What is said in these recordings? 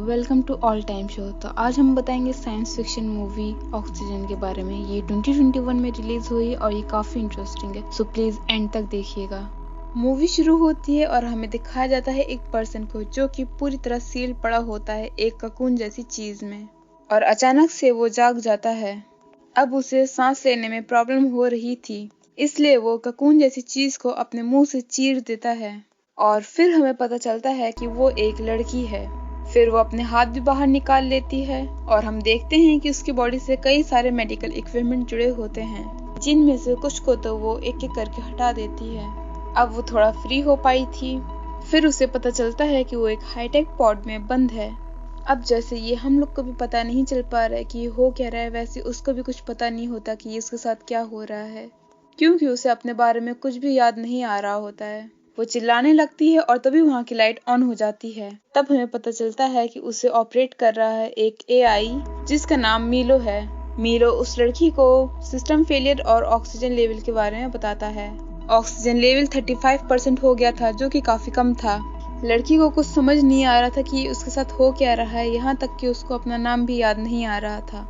Welcome to all time show. तो आज हम बताएंगे साइंस फिक्शन मूवी ऑक्सीजन के बारे में। ये 2021 में रिलीज हुई और ये काफी इंटरेस्टिंग है, सो प्लीज एंड तक देखिएगा। मूवी शुरू होती है और हमें दिखाया जाता है एक पर्सन को जो कि पूरी तरह सील पड़ा होता है एक ककून जैसी चीज में, और अचानक से वो जाग जाता है। अब उसे सांस लेने में प्रॉब्लम हो रही थी, इसलिए वो ककून जैसी चीज को अपने मुंह से चीर देता है और फिर हमें पता चलता है कि वो एक लड़की है। फिर वो अपने हाथ भी बाहर निकाल लेती है और हम देखते हैं कि उसकी बॉडी से कई सारे मेडिकल इक्विपमेंट जुड़े होते हैं, जिनमें से कुछ को तो वो एक एक करके हटा देती है। अब वो थोड़ा फ्री हो पाई थी। फिर उसे पता चलता है कि वो एक हाईटेक पॉड में बंद है। अब जैसे ये हम लोग को भी पता नहीं चल पा रहा है कि ये हो क्या रहा है, वैसे उसको भी कुछ पता नहीं होता कि ये इसके साथ क्या हो रहा है, क्योंकि उसे अपने बारे में कुछ भी याद नहीं आ रहा होता है। वो चिल्लाने लगती है और तभी वहाँ की लाइट ऑन हो जाती है। तब हमें पता चलता है कि उसे ऑपरेट कर रहा है एक एआई जिसका नाम मीलो है। मीलो उस लड़की को सिस्टम फेलियर और ऑक्सीजन लेवल के बारे में बताता है। ऑक्सीजन लेवल 35% हो गया था, जो कि काफी कम था। लड़की को कुछ समझ नहीं आ रहा था कि उसके साथ हो क्या रहा है, यहाँ तक कि उसको अपना नाम भी याद नहीं आ रहा था।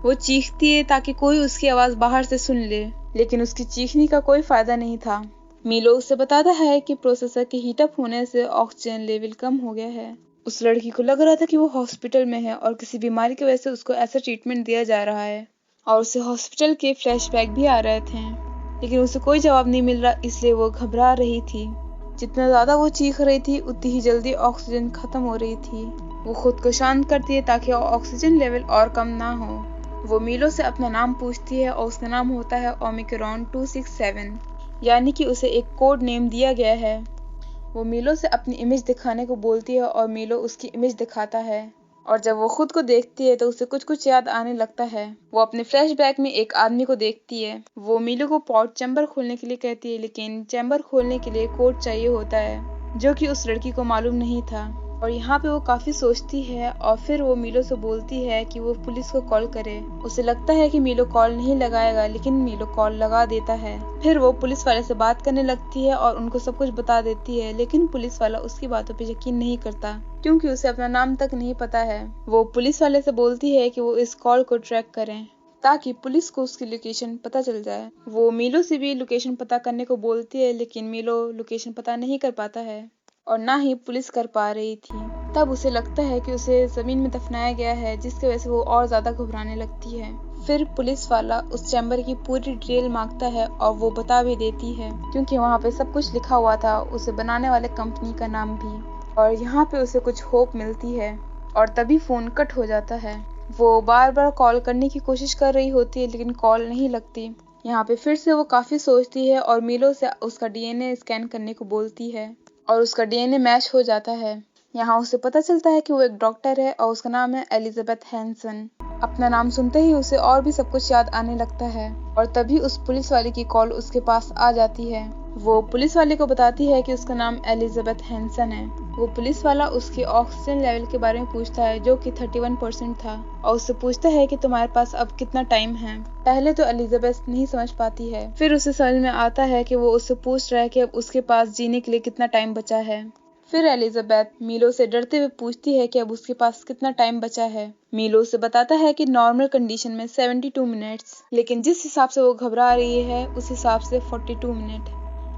वो चीखती है ताकि कोई उसकी आवाज बाहर से सुन ले, लेकिन उसकी चीखने का कोई फायदा नहीं था। मीलो उसे बताता है कि प्रोसेसर के हीटअप होने से ऑक्सीजन लेवल कम हो गया है। उस लड़की को लग रहा था कि वो हॉस्पिटल में है और किसी बीमारी की वजह से उसको ऐसा ट्रीटमेंट दिया जा रहा है, और उसे हॉस्पिटल के फ्लैशबैक भी आ रहे थे, लेकिन उसे कोई जवाब नहीं मिल रहा, इसलिए वो घबरा रही थी। जितना ज्यादा वो चीख रही थी उतनी ही जल्दी ऑक्सीजन खत्म हो रही थी। वो खुद को शांत करती है ताकि ऑक्सीजन लेवल और कम ना हो। वो मीलो से अपना नाम पूछती है और उसका नाम होता है ओमिक्रॉन 267, यानी कि उसे एक कोड नेम दिया गया है। वो मीलो से अपनी इमेज दिखाने को बोलती है और मीलो उसकी इमेज दिखाता है, और जब वो खुद को देखती है तो उसे कुछ कुछ याद आने लगता है। वो अपने फ्लैशबैक में एक आदमी को देखती है। वो मीलो को पॉड चैम्बर खोलने के लिए कहती है, लेकिन चैम्बर खोलने के लिए कोड चाहिए होता है, जो कि उस लड़की को मालूम नहीं था। और यहाँ पे वो काफी सोचती है और फिर वो मीलो से बोलती है कि वो पुलिस को कॉल करे। उसे लगता है कि मीलो कॉल नहीं लगाएगा, लेकिन मीलो कॉल लगा देता है। फिर वो पुलिस वाले से बात करने लगती है और उनको सब कुछ बता देती है, लेकिन पुलिस वाला उसकी बातों पे यकीन नहीं करता, क्योंकि उसे अपना नाम तक नहीं पता है। वो पुलिस वाले से बोलती है कि वो इस कॉल को ट्रैक करें ताकि पुलिस को उसकी लोकेशन पता चल जाए। वो मीलो से भी लोकेशन पता करने को बोलती है, लेकिन मीलो लोकेशन पता नहीं कर पाता है और ना ही पुलिस कर पा रही थी। तब उसे लगता है कि उसे जमीन में दफनाया गया है, जिसकी वजह से वो और ज्यादा घबराने लगती है। फिर पुलिस वाला उस चैम्बर की पूरी डिटेल मांगता है और वो बता भी देती है, क्योंकि वहाँ पे सब कुछ लिखा हुआ था, उसे बनाने वाले कंपनी का नाम भी। और यहाँ पे उसे कुछ होप मिलती है और तभी फोन कट हो जाता है। वो बार बार कॉल करने की कोशिश कर रही होती है, लेकिन कॉल नहीं लगती। यहाँ पे फिर से वो काफी सोचती है और मीलो से उसका डीएनए स्कैन करने को बोलती है, और उसका डीएनए मैच हो जाता है। यहाँ उसे पता चलता है कि वो एक डॉक्टर है और उसका नाम है एलिजाबेथ हैंसन। अपना नाम सुनते ही उसे और भी सब कुछ याद आने लगता है, और तभी उस पुलिस वाले की कॉल उसके पास आ जाती है। वो पुलिस वाले को बताती है कि उसका नाम एलिजाबेथ हैंसन है। वो पुलिस वाला उसके ऑक्सीजन लेवल के बारे में पूछता है, जो कि 31% था, और उससे पूछता है कि तुम्हारे पास अब कितना टाइम है। पहले तो एलिजाबेथ नहीं समझ पाती है, फिर उसे समझ में आता है कि वो उससे पूछ रहा है कि अब उसके पास जीने के लिए कितना टाइम बचा है। फिर एलिजाबेथ मीलो से डरते हुए पूछती है कि अब उसके पास कितना टाइम बचा है। मीलो उसे बताता है कि नॉर्मल कंडीशन में 72 मिनट्स, लेकिन जिस हिसाब से वो घबरा रही है उस हिसाब से 42 मिनट।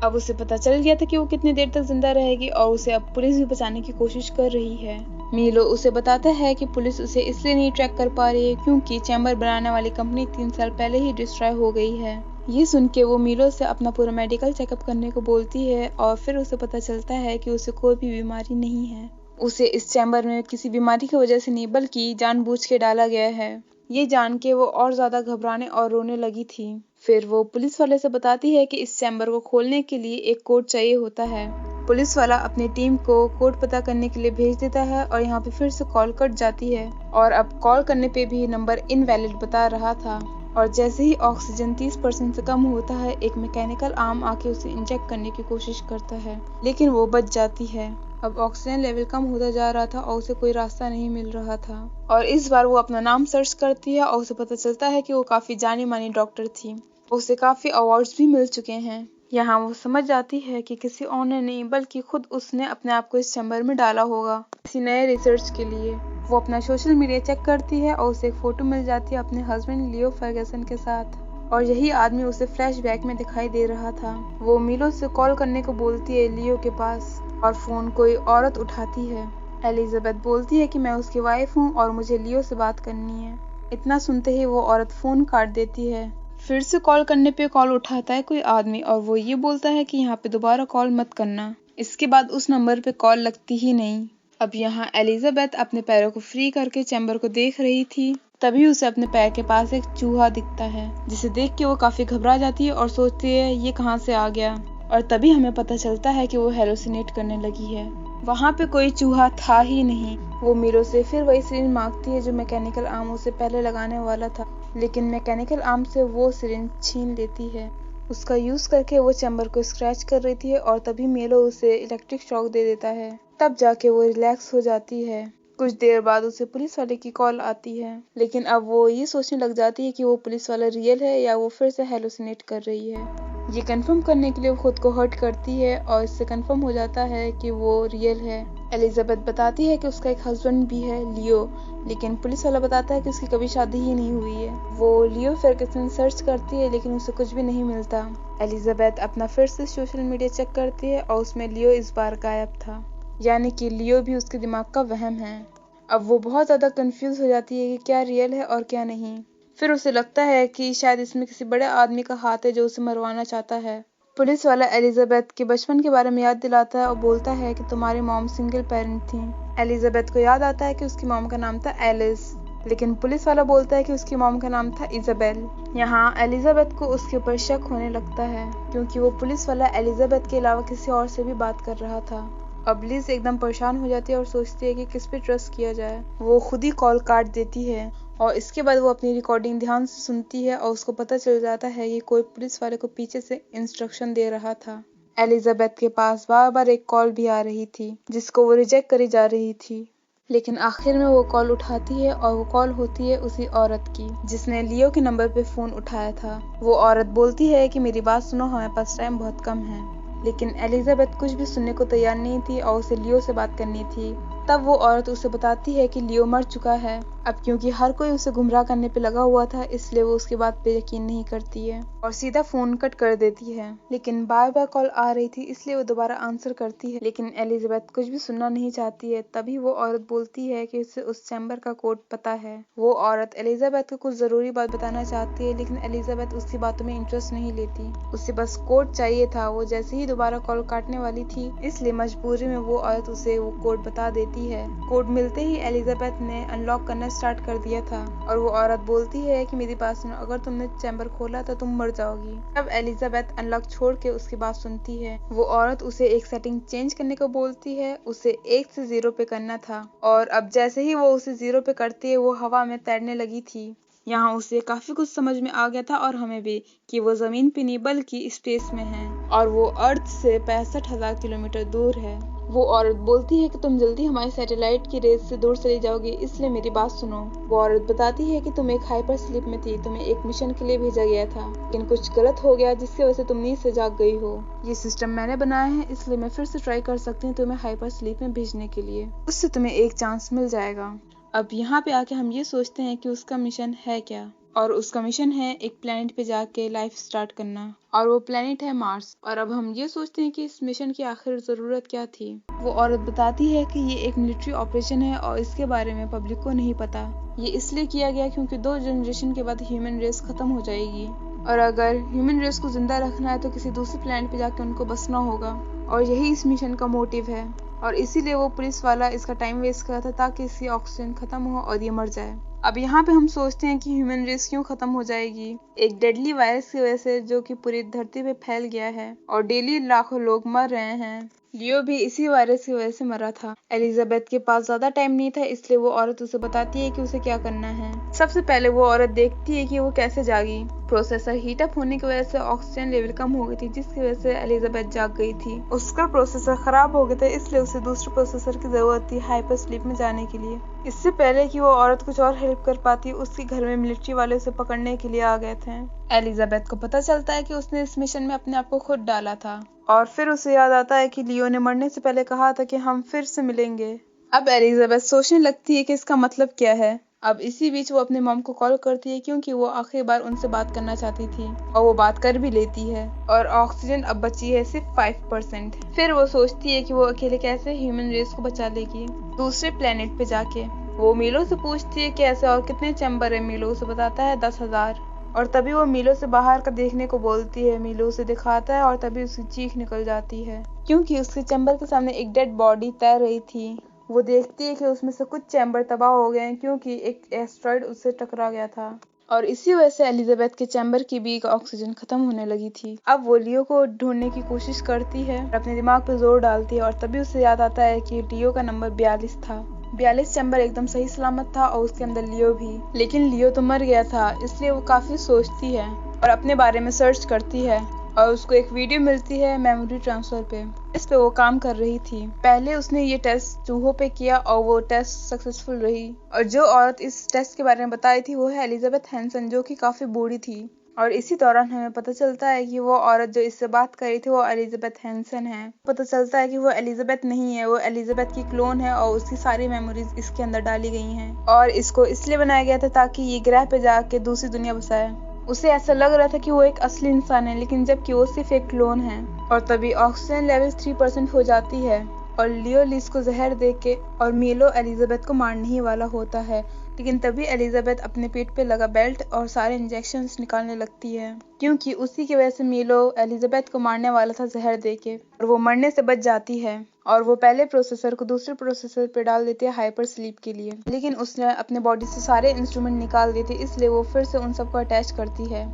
अब उसे पता चल गया था कि वो कितनी देर तक जिंदा रहेगी, और उसे अब पुलिस भी बचाने की कोशिश कर रही है। मीलो उसे बताता है कि पुलिस उसे इसलिए नहीं ट्रैक कर पा रही है क्योंकि चैम्बर बनाने वाली कंपनी 3 साल पहले ही डिस्ट्रॉय हो गई है। ये सुन के वो मीलो से अपना पूरा मेडिकल चेकअप करने को बोलती है, और फिर उसे पता चलता है कि उसे कोई भी बीमारी नहीं है। उसे इस चैम्बर में किसी बीमारी की वजह से नहीं, बल्कि जानबूझ के डाला गया है। ये जान के वो और ज्यादा घबराने और रोने लगी थी। फिर वो पुलिस वाले से बताती है कि इस चैम्बर को खोलने के लिए एक कोड चाहिए होता है। पुलिस वाला अपनी टीम को कोड पता करने के लिए भेज देता है, और यहाँ पे फिर से कॉल कट जाती है, और अब कॉल करने पे भी नंबर इनवैलिड बता रहा था। और जैसे ही ऑक्सीजन 30% से कम होता है, एक मैकेनिकल आर्म आके उसे इंजेक्ट करने की कोशिश करता है, लेकिन वो बच जाती है। अब ऑक्सीजन लेवल कम होता जा रहा था और उसे कोई रास्ता नहीं मिल रहा था, और इस बार वो अपना नाम सर्च करती है और उसे पता चलता है कि वो काफी जानी मानी डॉक्टर थी। उसे काफी अवार्ड्स भी मिल चुके हैं। यहाँ वो समझ जाती है कि किसी और ने नहीं, बल्कि खुद उसने अपने आप को इस चैम्बर में डाला होगा। किसी नए रिसर्च के लिए। वो अपना सोशल मीडिया चेक करती है और उसे एक फोटो मिल जाती है अपने हस्बैंड लियो फर्गसन के साथ, और यही आदमी उसे फ्लैशबैक में दिखाई दे रहा था। वो मिलो से कॉल करने को बोलती है लियो के पास, और फोन कोई औरत उठाती है। एलिजाबेथ बोलती है कि मैं उसकी वाइफ हूँ और मुझे लियो से बात करनी है। इतना सुनते ही वो औरत फोन काट देती है। फिर से कॉल करने पे कॉल उठाता है कोई आदमी, और वो ये बोलता है कि यहाँ पे दोबारा कॉल मत करना। इसके बाद उस नंबर पे कॉल लगती ही नहीं। अब यहाँ एलिजाबेथ अपने पैरों को फ्री करके चैम्बर को देख रही थी, तभी उसे अपने पैर के पास एक चूहा दिखता है, जिसे देख के वो काफी घबरा जाती है और सोचती है ये कहाँ से आ गया। और तभी हमें पता चलता है कि वो हेलोसिनेट करने लगी है। वहाँ पे कोई चूहा था ही नहीं। वो मीरो से फिर वही सिरिंज मांगती है जो मैकेनिकल आर्म उसे पहले लगाने वाला था, लेकिन मैकेनिकल आर्म से वो सिरिंज छीन लेती है। उसका यूज करके वो चैम्बर को स्क्रैच कर रही थी, और तभी मेलो उसे इलेक्ट्रिक शॉक दे देता है। तब जाके वो रिलैक्स हो जाती है। कुछ देर बाद उसे पुलिस वाले की कॉल आती है, लेकिन अब वो ये सोचने लग जाती है कि वो पुलिस वाला रियल है या वो फिर से हेलोसिनेट कर रही है। ये कंफर्म करने के लिए वो खुद को हर्ट करती है, और इससे कंफर्म हो जाता है कि वो रियल है। एलिजाबेथ बताती है कि उसका एक हस्बैंड भी है लियो, लेकिन पुलिस वाला बताता है कि उसकी कभी शादी ही नहीं हुई है। वो लियो फर्गसन सर्च करती है, लेकिन उसे कुछ भी नहीं मिलता। एलिजाबेथ अपना फिर से सोशल मीडिया चेक करती है, और उसमें लियो इस बार गायब था, यानी कि लियो भी उसके दिमाग का वहम है। अब वो बहुत ज़्यादा कंफ्यूज हो जाती है कि क्या रियल है और क्या नहीं। फिर उसे लगता है कि शायद इसमें किसी बड़े आदमी का हाथ है जो उसे मरवाना चाहता है। पुलिस वाला एलिजाबेथ के बचपन के बारे में याद दिलाता है और बोलता है कि तुम्हारी मॉम सिंगल पेरेंट थी। एलिजाबेथ को याद आता है कि उसकी मॉम का नाम था एलिस, लेकिन पुलिस वाला बोलता है कि उसकी मॉम का नाम था इजाबेल। यहाँ एलिजाबेथ को उसके ऊपर शक होने लगता है, क्योंकि वो पुलिस वाला एलिजाबेथ के अलावा किसी और से भी बात कर रहा था। अब लिज एकदम परेशान हो जाती है और सोचती है कि किस पे ट्रस्ट किया जाए। वो खुद ही कॉल काट देती है, और इसके बाद वो अपनी रिकॉर्डिंग ध्यान से सुनती है, और उसको पता चल जाता है कि कोई पुलिस वाले को पीछे से इंस्ट्रक्शन दे रहा था। एलिजाबेथ के पास बार बार एक कॉल भी आ रही थी, जिसको वो रिजेक्ट करी जा रही थी, लेकिन आखिर में वो कॉल उठाती है, और वो कॉल होती है उसी औरत की जिसने लियो के नंबर पे फोन उठाया था। वो औरत बोलती है कि मेरी बात सुनो, हमारे पास टाइम बहुत कम है। लेकिन एलिजाबेथ कुछ भी सुनने को तैयार नहीं थी, और उसे लियो से बात करनी थी। तब वो औरत उसे बताती है कि लियो मर चुका है। अब क्योंकि हर कोई उसे गुमराह करने पे लगा हुआ था, इसलिए वो उसकी बात पे यकीन नहीं करती है और सीधा फोन कट कर देती है। लेकिन बार बार कॉल आ रही थी, इसलिए वो दोबारा आंसर करती है, लेकिन एलिजाबेथ कुछ भी सुनना नहीं चाहती है। तभी वो औरत बोलती है कि उसे उस चैम्बर का कोड पता है। वो औरत एलिजाबेथ को कुछ जरूरी बात बताना चाहती है, लेकिन एलिजाबेथ उसकी बातों में इंटरेस्ट नहीं लेती। उसे बस कोड चाहिए था। वो जैसे ही दोबारा कॉल काटने वाली थी, इसलिए मजबूरी में वो औरत उसे वो कोड बता देती है। कोड मिलते ही एलिजाबेथ ने अनलॉक करना स्टार्ट कर दिया था, और वो औरत बोलती है कि मेरी बात सुनो, अगर तुमने चैम्बर खोला तो तुम मर जाओगी। तब एलिजाबेथ अनलॉक छोड़ के उसकी बात सुनती है। वो औरत उसे एक सेटिंग चेंज करने को बोलती है। उसे 1 से 0 पे करना था, और अब जैसे ही वो उसे 0 पे करती है, वो हवा में तैरने लगी थी। यहाँ उसे काफी कुछ समझ में आ गया था, और हमें भी, कि वो जमीन पे नहीं बल्कि स्पेस में है, और वो अर्थ से 65,000 किलोमीटर दूर है। वो औरत बोलती है कि तुम जल्दी हमारी सैटेलाइट की रेस से दूर चली जाओगी, इसलिए मेरी बात सुनो। वो औरत बताती है कि तुम एक हाइपर स्लीप में थी, तुम्हें एक मिशन के लिए भेजा गया था, लेकिन कुछ गलत हो गया जिसकी वजह से तुम नींद से जाग गई हो। ये सिस्टम मैंने बनाया है, इसलिए मैं फिर से ट्राई कर सकती हूँ तुम्हें हाइपर स्लीप में भेजने के लिए। उससे तुम्हें एक चांस मिल जाएगा। अब यहाँ पे आके हम ये सोचते हैं कि उसका मिशन है क्या, और उसका मिशन है एक प्लेनेट पे जाके लाइफ स्टार्ट करना, और वो प्लेनेट है मार्स। और अब हम ये सोचते हैं कि इस मिशन की आखिर जरूरत क्या थी। वो औरत बताती है कि ये एक मिलिट्री ऑपरेशन है, और इसके बारे में पब्लिक को नहीं पता। ये इसलिए किया गया क्योंकि 2 जनरेशन के बाद ह्यूमन रेस खत्म हो जाएगी, और अगर ह्यूमन रेस को जिंदा रखना है तो किसी दूसरे प्लेनेट पे जाके उनको बसना होगा, और यही इस मिशन का मोटिव है। और इसीलिए वो पुलिस वाला इसका टाइम वेस्ट कर रहा था, ताकि इसकी ऑक्सीजन खत्म हो और ये मर जाए। अब यहाँ पे हम सोचते हैं कि ह्यूमन रेस क्यों खत्म हो जाएगी। एक डेडली वायरस की वजह से, जो कि पूरी धरती पे फैल गया है, और डेली लाखों लोग मर रहे हैं। लियो भी इसी वायरस की वजह से मरा था। एलिजाबेथ के पास ज्यादा टाइम नहीं था, इसलिए वो औरत उसे बताती है कि उसे क्या करना है। सबसे पहले वो औरत देखती है कि वो कैसे जागी। प्रोसेसर हीट अप होने की वजह से ऑक्सीजन लेवल कम हो गई थी, जिसकी वजह से एलिजाबेथ जाग गई थी। उसका प्रोसेसर खराब हो गया था, इसलिए उसे दूसरे प्रोसेसर की जरूरत थी हाइपर स्लीप में जाने के लिए। इससे पहले कि वो औरत कुछ और हेल्प कर पाती, उसके घर में मिलिट्री वाले उसे पकड़ने के लिए आ गए थे। एलिजाबेथ को पता चलता है कि उसने इस मिशन में अपने आप को खुद डाला था, और फिर उसे याद आता है कि लियो ने मरने से पहले कहा था कि हम फिर से मिलेंगे। अब एलिजाबेथ सोचने लगती है कि इसका मतलब क्या है। अब इसी बीच वो अपने मॉम को कॉल करती है क्योंकि वो आखिरी बार उनसे बात करना चाहती थी और वो बात कर भी लेती है और ऑक्सीजन अब बची है सिर्फ 5%। फिर वो सोचती है कि वो अकेले कैसे ह्यूमन रेस को बचा लेगी दूसरे प्लेनेट पे जाके। वो मीलो से पूछती है कि ऐसे और कितने चैम्बर है। मीलो उसे बताता है 10,000 और तभी वो मीलो से बाहर का देखने को बोलती है। मीलो उसे दिखाता है और तभी उसकी चीख निकल जाती है क्योंकि उसके चैम्बर के सामने एक डेड बॉडी तैर रही थी। वो देखती है कि उसमें से कुछ चैम्बर तबाह हो गए हैं क्योंकि एक एस्टेरॉयड उससे टकरा गया था और इसी वजह से एलिजाबेथ के चैम्बर की भी ऑक्सीजन खत्म होने लगी थी। अब वो लियो को ढूंढने की कोशिश करती है और अपने दिमाग पे जोर डालती है और तभी उसे याद आता है कि लियो का नंबर 42 था। 42 चैम्बर एकदम सही सलामत था और उसके अंदर लियो भी, लेकिन लियो तो मर गया था। इसलिए वो काफी सोचती है और अपने बारे में सर्च करती है और उसको एक वीडियो मिलती है मेमोरी ट्रांसफर पे। इस पे वो काम कर रही थी। पहले उसने ये टेस्ट चूहों पे किया और वो टेस्ट सक्सेसफुल रही और जो औरत इस टेस्ट के बारे में बताई थी वो है एलिजाबेथ हैंसन, जो कि काफी बूढ़ी थी। और इसी दौरान हमें पता चलता है कि वो औरत जो इससे बात कर रही थी वो एलिजाबेथ हैंसन है। पता चलता है कि वो एलिजाबेथ नहीं है, वो एलिजाबेथ की क्लोन है और उसकी सारी मेमोरीज इसके अंदर डाली गई हैं और इसको इसलिए बनाया गया था ताकि ये ग्रह पे जाके दूसरी दुनिया बसाए। उसे ऐसा लग रहा था कि वो एक असली इंसान है, लेकिन जबकि वो सिर्फ एक क्लोन है। और तभी ऑक्सीजन लेवल 3% हो जाती है और लियो लिस को जहर देके और मीलो एलिजाबेथ को मारने ही वाला होता है। लेकिन तभी एलिजाबेथ अपने पेट पे लगा बेल्ट और सारे इंजेक्शंस निकालने लगती है क्योंकि उसी की वजह से मीलो एलिजाबेथ को मारने वाला था जहर देके और वो मरने से बच जाती है। और वो पहले प्रोसेसर को दूसरे प्रोसेसर पे डाल देती है हाइपर स्लीप के लिए, लेकिन उसने अपने बॉडी से सारे इंस्ट्रूमेंट निकाल दिए थे, इसलिए वो फिर से उन सबको अटैच करती है।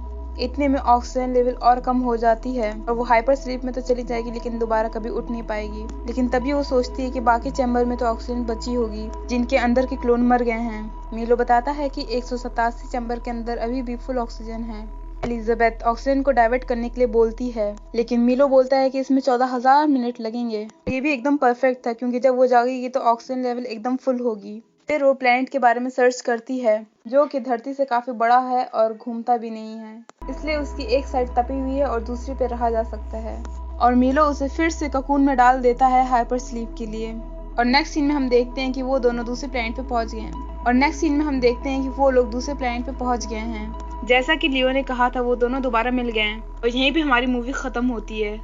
इतने में ऑक्सीजन लेवल और कम हो जाती है और वो हाइपर स्लीप में तो चली जाएगी लेकिन दोबारा कभी उठ नहीं पाएगी। लेकिन तभी वो सोचती है कि बाकी चैम्बर में तो ऑक्सीजन बची होगी जिनके अंदर के क्लोन मर गए हैं। मीलो बताता है कि 187 चैम्बर के अंदर अभी भी फुल ऑक्सीजन है। एलिजाबेथ ऑक्सीजन को डाइवर्ट करने के लिए बोलती है, लेकिन मीलो बोलता है कि इसमें 14,000 मिनट लगेंगे। ये भी एकदम परफेक्ट था क्योंकि जब वो जागेगी तो ऑक्सीजन लेवल एकदम फुल होगी। फिर वो प्लैनेट के बारे में सर्च करती है जो कि धरती से काफी बड़ा है और घूमता भी नहीं है, इसलिए उसकी एक साइड तपी हुई है और दूसरी पे रहा जा सकता है। और मीलो उसे फिर से ककून में डाल देता है हाइपर स्लीप के लिए। और नेक्स्ट सीन में हम देखते हैं कि वो दोनों दूसरे प्लैनेट पे पहुंच गए हैं। जैसा कि लियो ने कहा था वो दोनों दोबारा मिल गए हैं और यहीं पे हमारी मूवी खत्म होती है।